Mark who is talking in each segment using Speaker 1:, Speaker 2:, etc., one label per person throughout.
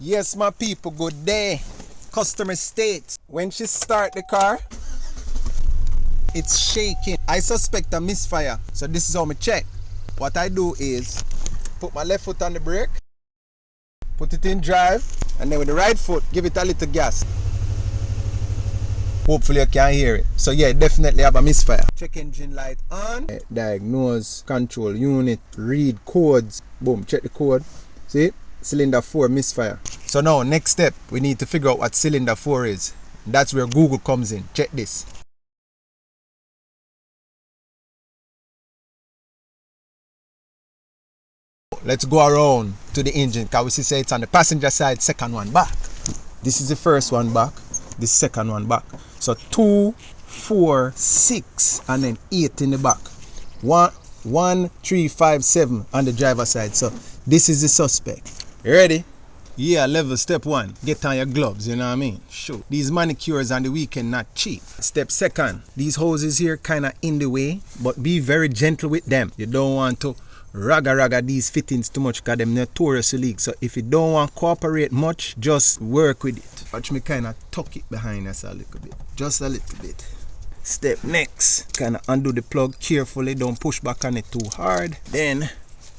Speaker 1: Yes, my people, good day. Customer states when she start the car, it's shaking. I suspect a misfire. So this is how I check. What I do is put my left foot on the brake, put it in drive, and then with the right foot, give it a little gas. Hopefully you can hear it. So yeah, definitely have a misfire. Check engine light on. Diagnose, control unit, read codes. Boom, check the code. See? Cylinder 4 misfire. So now next step, we need to figure out what cylinder 4 is. That's where Google comes in. Check this. Let's go around to the engine because we see it's on the passenger side, second one back. This is the first one back, this second one back. So 2, 4, 6 and then 8 in the back. 1, 3, 5, 7 on the driver's side. So this is the suspect. You ready? Yeah, level step 1. Get on your gloves, you know what I mean? Sure. These manicures on the weekend not cheap. Step 2. These hoses here kind of in the way, but be very gentle with them. You don't want to raga these fittings too much because them notoriously leak. So if you don't want to cooperate much, just work with it. Watch me kind of tuck it behind us a little bit. Just a little bit. Step next. Kind of undo the plug carefully. Don't push back on it too hard. Then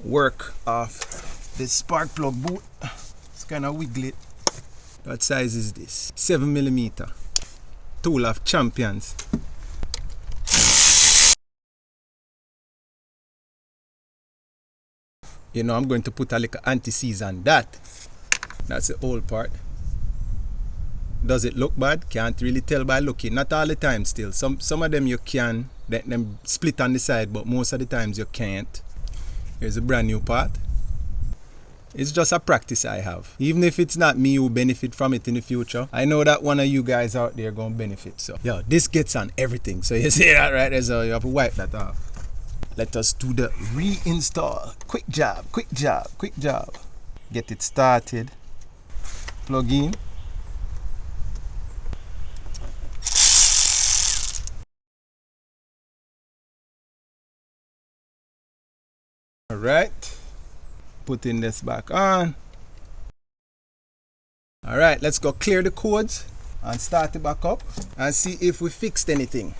Speaker 1: work off the spark plug boot. It's kind of wiggle it. What size is this? 7mm. Tool of champions. You know, I'm going to put a little anti-seize on that. That's the old part. Does it look bad? Can't really tell by looking. Not all the time still. Some of them you can. Let them split on the side, but most of the times you can't. Here's a brand new part. It's just a practice I have. Even if it's not me who benefit from it in the future, I know that one of you guys out there gonna benefit. So, yo, this gets on everything. So you see that right there? So you have to wipe that off. Let us do the reinstall. Quick job, quick job, quick job. Get it started. Plug in. All right. Putting this back on. All right, let's go clear the codes and start it back up and see if we fixed anything.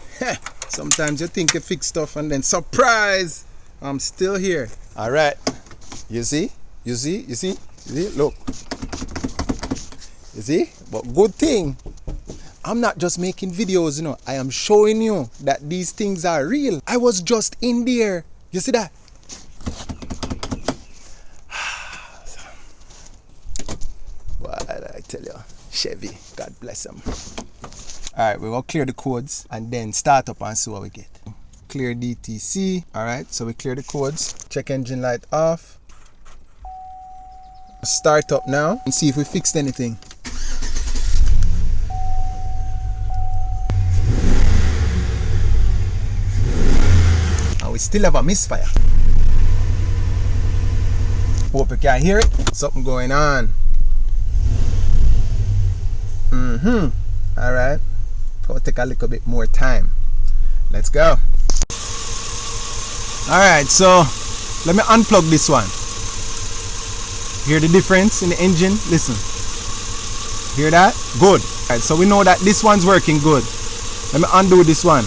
Speaker 1: Sometimes you think you fix stuff and then surprise, I'm still here. All right, you see, look, you see, but good thing I'm not just making videos, you know, I am showing you that these things are real. I was just in there, you see that? I tell you, Chevy, God bless them. Alright, we're gonna clear the codes and then start up and see what we get. Clear DTC. Alright, so we clear the codes. Check engine light off. Start up now and see if we fixed anything. And we still have a misfire. Hope you can hear it. Something going on. All right, it'll take a little bit more time. Let's go. All right, so let me unplug this one. Hear the difference in the engine? Listen. Hear that? Good. All right, so we know that this one's working good. Let me undo this one.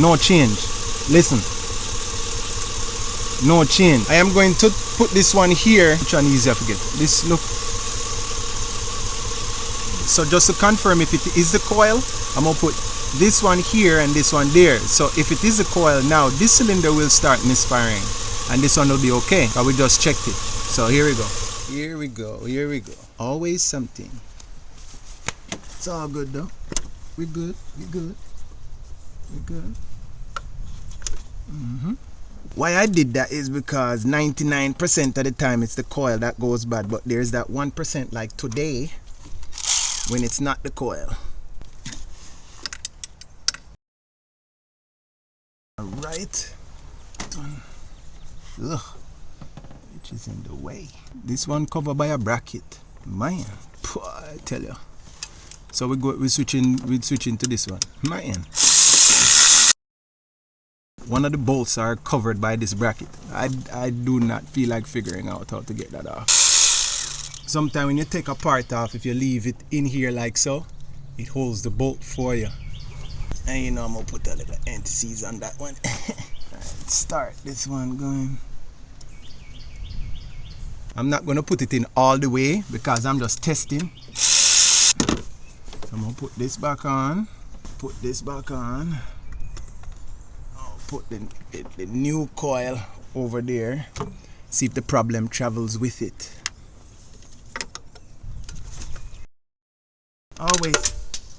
Speaker 1: No change. Listen. No change. I am going to put this one here. Which one easier to get? This look. So just to confirm if it is the coil, I'm going to put this one here and this one there. So if it is the coil now, this cylinder will start misfiring and this one will be okay. But we just checked it. So here we go. Here we go. Here we go. Always something. It's all good though. We're good. We're good. We're good. Why I did that is because 99% of the time it's the coil that goes bad. But there's that 1% like today when it's not the coil. Alright. Ugh. Which is in the way. This one covered by a bracket. Man. I tell you. So we're switching to this one. Man. One of the bolts are covered by this bracket. I do not feel like figuring out how to get that off. sometimes when you take a part off, if you leave it in here like so, it holds the bolt for you. And you know I'm gonna put a little anti-seize on that one. Let's start this one going. I'm not gonna put it in all the way because I'm just testing. I'm gonna put this back on. Put this back on. I'll put the new coil over there. See if the problem travels with it. Oh wait.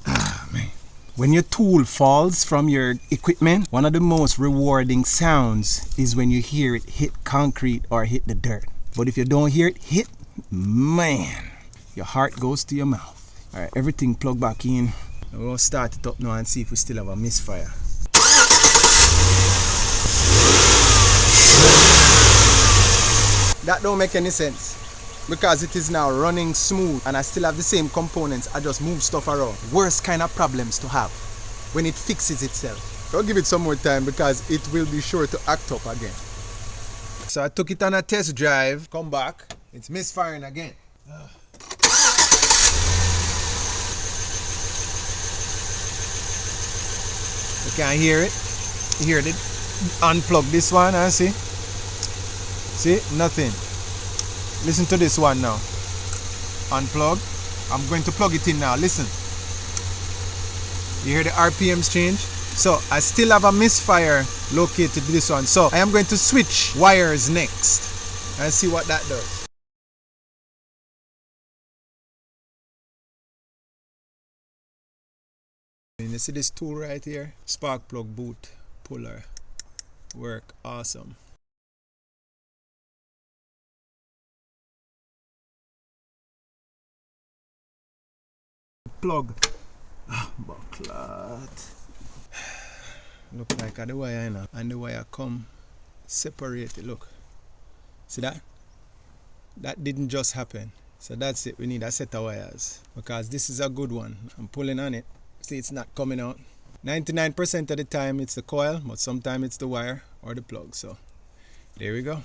Speaker 1: Ah, man. When your tool falls from your equipment, one of the most rewarding sounds is when you hear it hit concrete or hit the dirt. But if you don't hear it hit, man, your heart goes to your mouth. Alright, everything plugged back in. We're going to start it up now and see if we still have a misfire. That don't make any sense because it is now running smooth and I still have the same components. I just move stuff around. Worst kind of problems to have when it fixes itself. I'll give it some more time because it will be sure to act up again. So I took it on a test drive, come back, it's misfiring again. You can hear it. You hear it. Unplug this one and see. See, nothing. Listen to this one now. Unplug. I'm going to plug it in now. Listen. You hear the RPMs change? So I still have a misfire located to this one. So I am going to switch wires next and see what that does. And you see this tool right here? Spark plug boot puller. Work awesome. Plug. Bucklet. Look like the wire, you know, and the wire come separate it. Look, see that? That didn't just happen. So that's it. We need a set of wires because this is a good one. I'm pulling on it. See, it's not coming out. 99% of the time it's the coil, but sometimes it's the wire or the plug. So there we go.